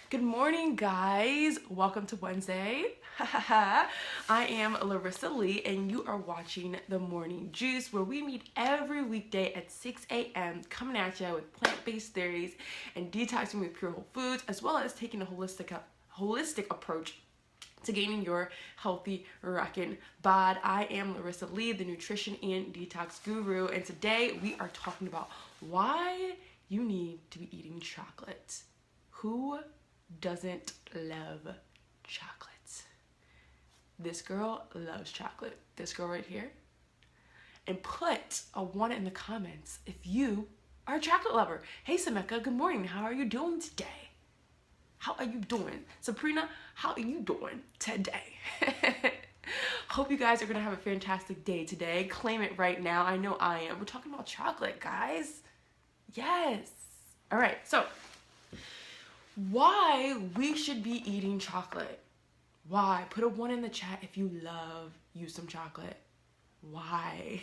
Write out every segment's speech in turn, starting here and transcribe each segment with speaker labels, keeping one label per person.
Speaker 1: Good morning, guys. Welcome to Wednesday. I am Larissa Lee, and you are watching The Morning Juice, where we meet every weekday at 6 a.m. coming at you with plant-based theories and detoxing with pure whole foods, as well as taking a holistic approach to gaining your healthy rockin' bod. I am Larissa Lee, the nutrition and detox guru, and today we are talking about why you need to be eating chocolate. Who doesn't love chocolate? This girl loves chocolate. This girl right here. And put a 1 in the comments if you are a chocolate lover. Hey Sameka, good morning. How are you doing today? How are you doing? Sabrina, how are you doing today? Hope you guys are gonna have a fantastic day today. Claim it right now. I know I am. We're talking about chocolate, guys. Yes. All right, so why we should be eating chocolate. Why? Put a 1 in the chat if you love you some chocolate. Why?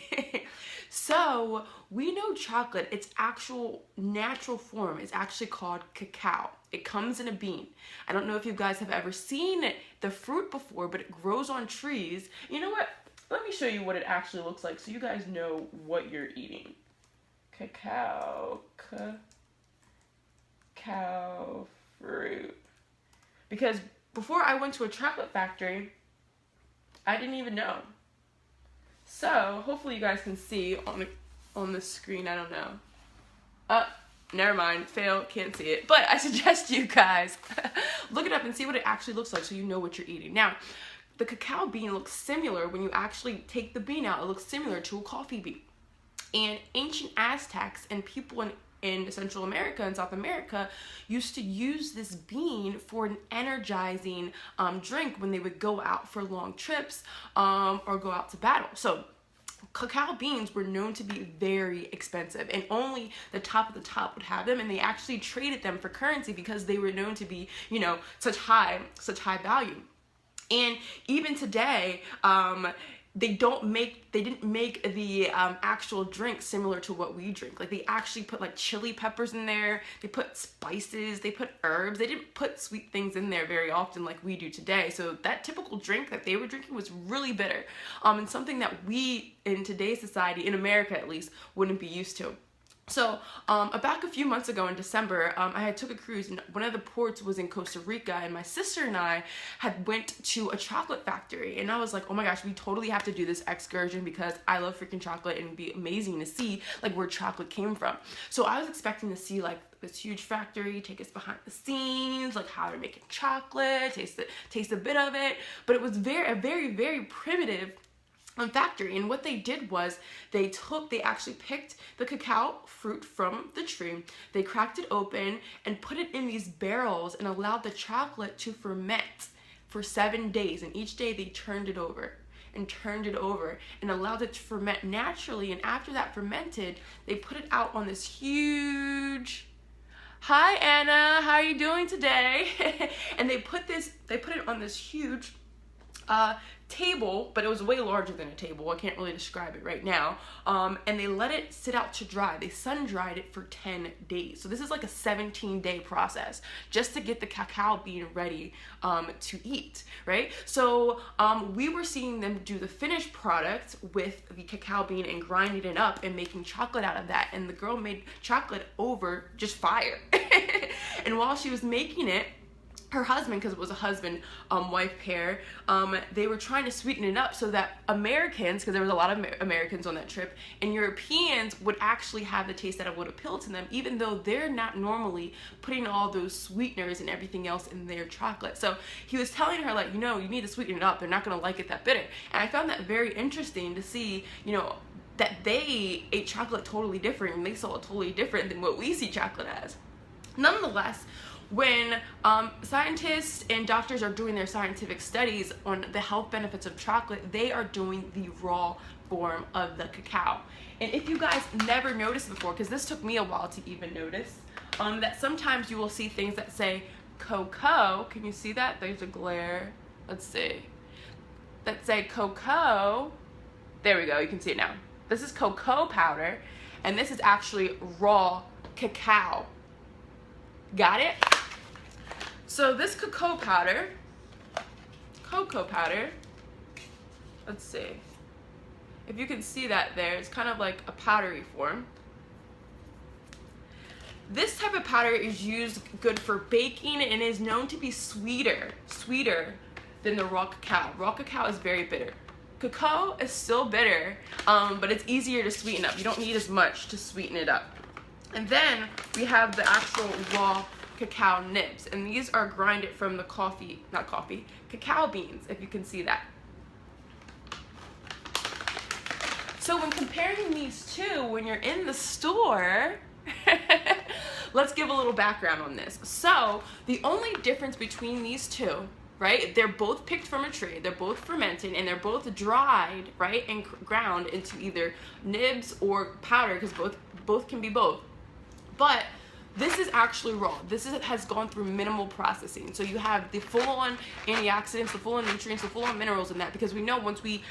Speaker 1: So we know chocolate, its actual natural form is actually called cacao. It comes in a bean. I don't know if you guys have ever seen the fruit before, but it grows on trees. You know what? Let me show you what it actually looks like so you guys know what you're eating. Cacao fruit. Because before I went to a chocolate factory, I didn't even know. So hopefully you guys can see on the screen. I don't know. Never mind. Fail. Can't see it. But I suggest you guys look it up and see what it actually looks like so you know what you're eating. Now, the cacao bean looks similar when you actually take the bean out. It looks similar to a coffee bean. And ancient Aztecs and people in Central America and South America used to use this bean for an energizing drink when they would go out for long trips or go out to battle. So cacao beans were known to be very expensive, and only the top of the top would have them, and they actually traded them for currency because they were known to be, you know, such high value. And even today, they didn't make the actual drink similar to what we drink. Like, they actually put like chili peppers in there, they put spices, they put herbs. They didn't put sweet things in there very often like we do today. So that typical drink that they were drinking was really bitter, and something that we in today's society, in America at least, wouldn't be used to. So back a few months ago in December, I had took a cruise, and one of the ports was in Costa Rica, and my sister and I had went to a chocolate factory, and I was like, oh my gosh, we totally have to do this excursion because I love freaking chocolate, and it'd be amazing to see like where chocolate came from. So I was expecting to see like this huge factory, take us behind the scenes, like how they're making chocolate, taste a bit of it, but it was a very primitive factory. And what they did was they actually picked the cacao fruit from the tree, they cracked it open and put it in these barrels and allowed the chocolate to ferment for 7 days, and each day they turned it over and allowed it to ferment naturally. And after that fermented, they put it out on this huge, hi Anna, how are you doing today? And they put it on this huge table, but it was way larger than a table. I can't really describe it right now. And they let it sit out to dry. They sun dried it for 10 days. So this is like a 17-day process just to get the cacao bean ready to eat, right? So we were seeing them do the finished product with the cacao bean and grinding it up and making chocolate out of that. And the girl made chocolate over just fire. And while she was making it, her husband, because it was a husband-wife pair, they were trying to sweeten it up so that Americans, because there was a lot of Americans on that trip, and Europeans would actually have the taste that it would appeal to them, even though they're not normally putting all those sweeteners and everything else in their chocolate. So he was telling her, like, you know, you need to sweeten it up. They're not going to like it that bitter. And I found that very interesting to see, you know, that they ate chocolate totally different, and they saw it totally different than what we see chocolate as. Nonetheless, when scientists and doctors are doing their scientific studies on the health benefits of chocolate, they are doing the raw form of the cacao. And if you guys never noticed before, because this took me a while to even notice, that sometimes you will see things that say cocoa. Can you see that? There's a glare. Let's see. That say cocoa. There we go. You can see it now. This is cocoa powder, and this is actually raw cacao. Got it? So this cocoa powder, let's see if you can see that there. It's kind of like a powdery form. This type of powder is used good for baking and is known to be sweeter than the raw cacao. Raw cacao is very bitter. Cocoa is still bitter, but it's easier to sweeten up. You don't need as much to sweeten it up. And then we have the actual raw cacao nibs, and these are grinded from the cacao beans, if you can see that. So when comparing these two, when you're in the store, let's give a little background on this. So the only difference between these two, right? They're both picked from a tree, they're both fermented, and they're both dried, right, and ground into either nibs or powder, because both can be both. But this is actually raw. This has gone through minimal processing. So you have the full-on antioxidants, the full-on nutrients, the full-on minerals in that, because we know once we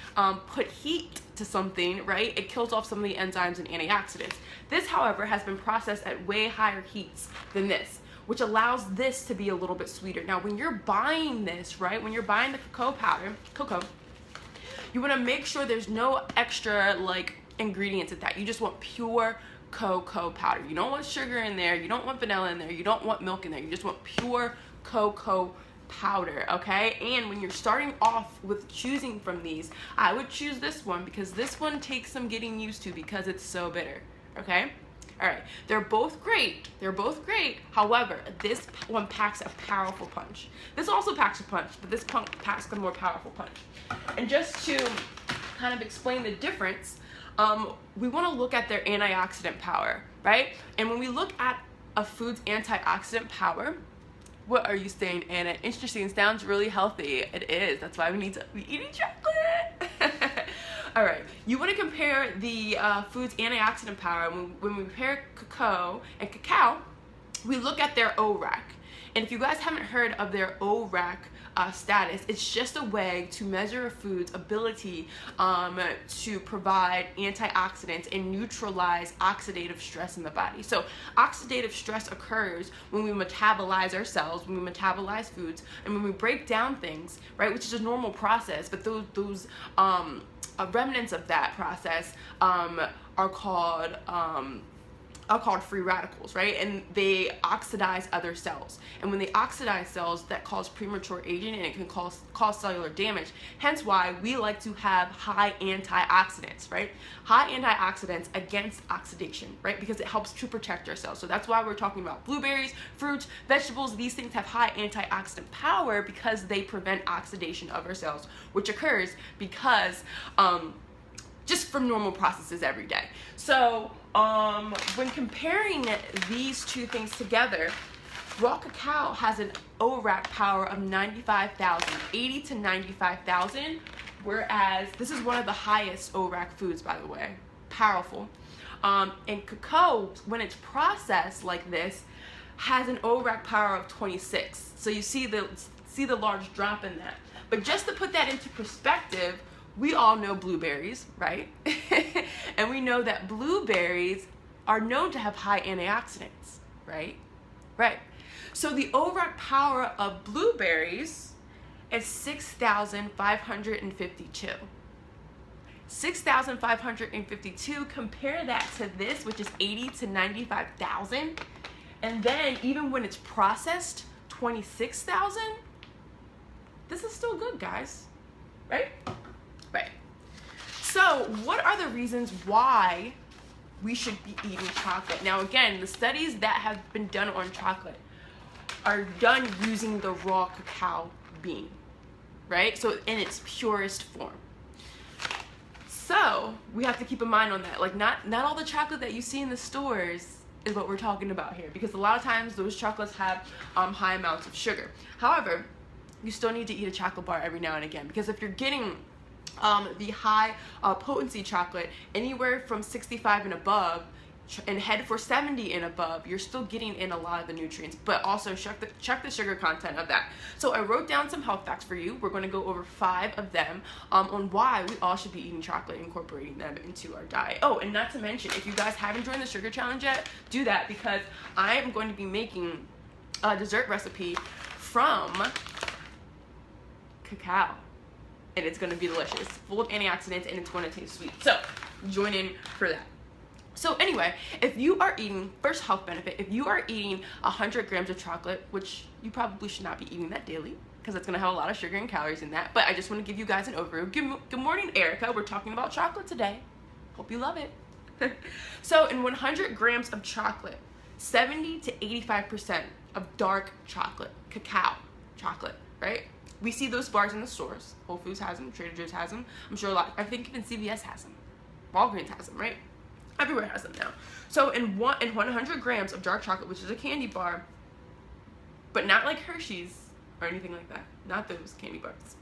Speaker 1: put heat to something, right, it kills off some of the enzymes and antioxidants. This, however, has been processed at way higher heats than this, which allows this to be a little bit sweeter. Now, when you're buying this, right, when you're buying the cocoa, you want to make sure there's no extra, like, ingredients in that. You just want pure cocoa powder. You don't want sugar in there, you don't want vanilla in there, you don't want milk in there, you just want pure cocoa powder, okay? And when you're starting off with choosing from these, I would choose this one, because this one takes some getting used to because it's so bitter, okay? All right, they're both great, however, this one packs a powerful punch. This also packs a punch, but this packs a more powerful punch. And just to kind of explain the difference, we want to look at their antioxidant power, right? And when we look at a food's antioxidant power, what are you saying, Anna? Interesting, sounds really healthy. It is, that's why we need to be eating chocolate. All right, you want to compare the food's antioxidant power. When we compare cocoa and cacao, we look at their ORAC. And if you guys haven't heard of their ORAC status, it's just a way to measure a food's ability to provide antioxidants and neutralize oxidative stress in the body. So oxidative stress occurs when we metabolize our cells, when we metabolize foods, and when we break down things, right, which is a normal process, but those remnants of that process are called free radicals, right? And they oxidize other cells. And when they oxidize cells, that cause premature aging, and it can cause cellular damage. Hence why we like to have high antioxidants, right? High antioxidants against oxidation, right? Because it helps to protect our cells. So that's why we're talking about blueberries, fruits, vegetables. These things have high antioxidant power because they prevent oxidation of our cells, which occurs because just from normal processes every day. So when comparing these two things together, raw cacao has an ORAC power of 95,000, 80 to 95,000, whereas this is one of the highest ORAC foods, by the way, powerful. And cacao, when it's processed like this, has an ORAC power of 26. So you see the large drop in that. But just to put that into perspective, we all know blueberries, right? And we know that blueberries are known to have high antioxidants, right? Right. So the ORAC power of blueberries is 6,552. 6,552, compare that to this, which is 80 to 95,000. And then even when it's processed, 26,000. This is still good, guys, right? Right. So what are the reasons why we should be eating chocolate? Now, again, the studies that have been done on chocolate are done using the raw cacao bean, right? So in its purest form. So we have to keep in mind on that. Like not all the chocolate that you see in the stores is what we're talking about here, because a lot of times those chocolates have high amounts of sugar. However, you still need to eat a chocolate bar every now and again, because if you're getting the high potency chocolate anywhere from 65 and above and head for 70 and above, you're still getting in a lot of the nutrients, but also check the sugar content of that. So I wrote down some health facts for you. We're going to go over 5 of them on why we all should be eating chocolate, incorporating them into our diet. Oh, and not to mention, if you guys haven't joined the sugar challenge yet, do that, because I am going to be making a dessert recipe from cacao. And it's going to be delicious, full of antioxidants, and it's going to taste sweet. So join in for that. So anyway, if you are eating, first health benefit, if you are eating 100 grams of chocolate, which you probably should not be eating that daily, because it's going to have a lot of sugar and calories in that, but I just want to give you guys an overview. Good morning, Erica. We're talking about chocolate today. Hope you love it. So in 100 grams of chocolate, 70 to 85% of dark chocolate, cacao chocolate, right? We see those bars in the stores. Whole Foods has them, Trader Joe's has them. I'm sure I think even CVS has them. Walgreens has them, right? Everywhere has them now. So in 100 grams of dark chocolate, which is a candy bar, but not like Hershey's or anything like that, not those candy bars,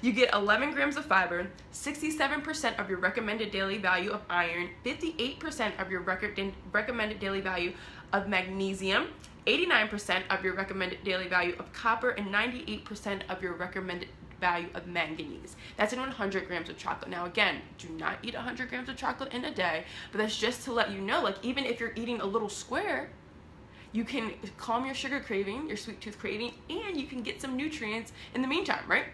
Speaker 1: you get 11 grams of fiber, 67% of your recommended daily value of iron, 58% of your recommended daily value of magnesium, 89% of your recommended daily value of copper, and 98% of your recommended value of manganese. That's in 100 grams of chocolate. Now again, do not eat 100 grams of chocolate in a day, but that's just to let you know, like, even if you're eating a little square, you can calm your sugar craving, your sweet tooth craving, and you can get some nutrients in the meantime, right?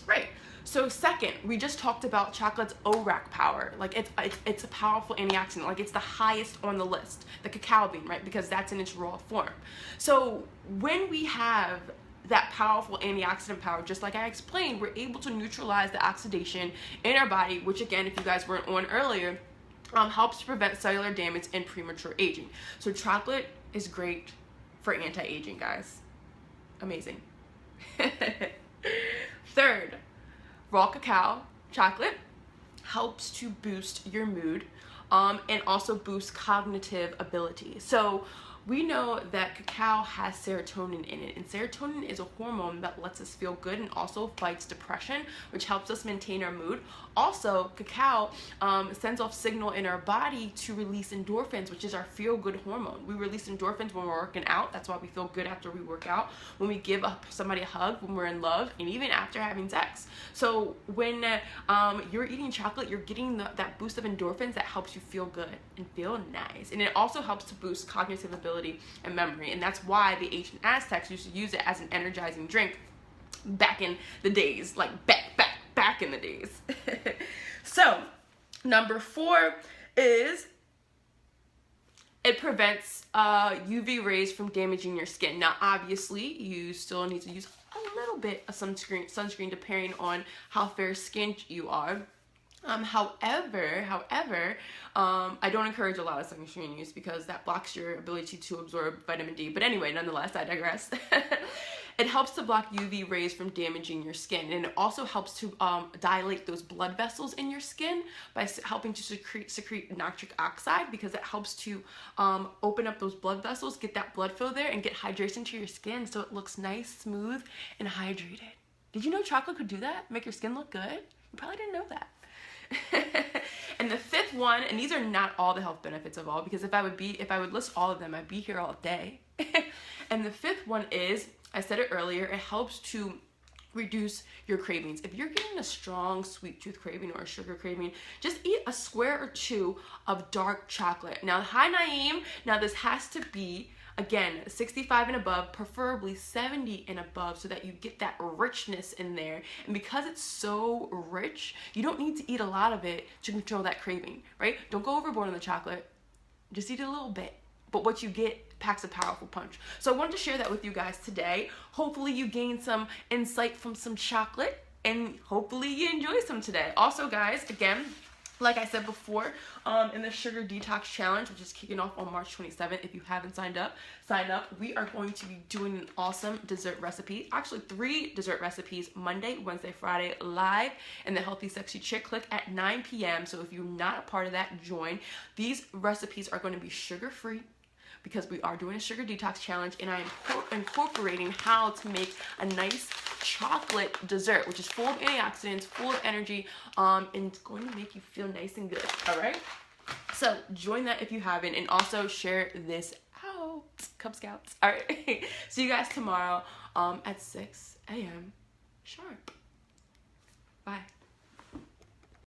Speaker 1: Right. So second, we just talked about chocolate's ORAC power. Like it's a powerful antioxidant. Like it's the highest on the list, the cacao bean, right? Because that's in its raw form. So when we have that powerful antioxidant power, just like I explained, we're able to neutralize the oxidation in our body, which again, if you guys weren't on earlier, helps to prevent cellular damage and premature aging. So chocolate is great for anti-aging, guys. Amazing. Third, raw cacao chocolate helps to boost your mood and also boost cognitive ability. So we know that cacao has serotonin in it, and serotonin is a hormone that lets us feel good and also fights depression, which helps us maintain our mood. Also, cacao sends off signal in our body to release endorphins, which is our feel-good hormone. We release endorphins when we're working out. That's why we feel good after we work out, when we give somebody a hug, when we're in love, and even after having sex. So when you're eating chocolate, you're getting that boost of endorphins that helps you feel good and feel nice. And it also helps to boost cognitive ability and memory, and that's why the ancient Aztecs used to use it as an energizing drink back in the days, like back in the days. So number 4 is it prevents UV rays from damaging your skin. Now obviously you still need to use a little bit of sunscreen depending on how fair skinned you are. However, I don't encourage a lot of sunscreen use because that blocks your ability to absorb vitamin D. But anyway, nonetheless, I digress. It helps to block UV rays from damaging your skin, and it also helps to dilate those blood vessels in your skin by helping to secrete nitric oxide, because it helps to open up those blood vessels, get that blood flow there, and get hydration to your skin so it looks nice, smooth, and hydrated. Did you know chocolate could do that? Make your skin look good? You probably didn't know that. And the 5th one, and these are not all the health benefits of all, because if I would list all of them, I'd be here all day. And the 5th one is, I said it earlier, it helps to reduce your cravings. If you're getting a strong sweet tooth craving or a sugar craving, just eat a square or 2 of dark chocolate. Now, hi Naeem, now this has to be, again, 65 and above, preferably 70 and above, so that you get that richness in there. And because it's so rich, you don't need to eat a lot of it to control that craving, right? Don't go overboard on the chocolate. Just eat a little bit. But what you get packs a powerful punch. So I wanted to share that with you guys today. Hopefully you gained some insight from some chocolate, and hopefully you enjoy some today. Also, guys, again, like I said before, in the Sugar Detox Challenge, which is kicking off on March 27th, if you haven't signed up, sign up. We are going to be doing an awesome dessert recipe. Actually, 3 dessert recipes, Monday, Wednesday, Friday, live in the Healthy Sexy Chick Click at 9 p.m. So if you're not a part of that, join. These recipes are going to be sugar-free, because we are doing a sugar detox challenge, and I am incorporating how to make a nice chocolate dessert, which is full of antioxidants, full of energy, and it's going to make you feel nice and good. All right, so join that if you haven't, and also share this out, Cub Scouts. All right, see you guys tomorrow at 6 a.m. sharp. Bye.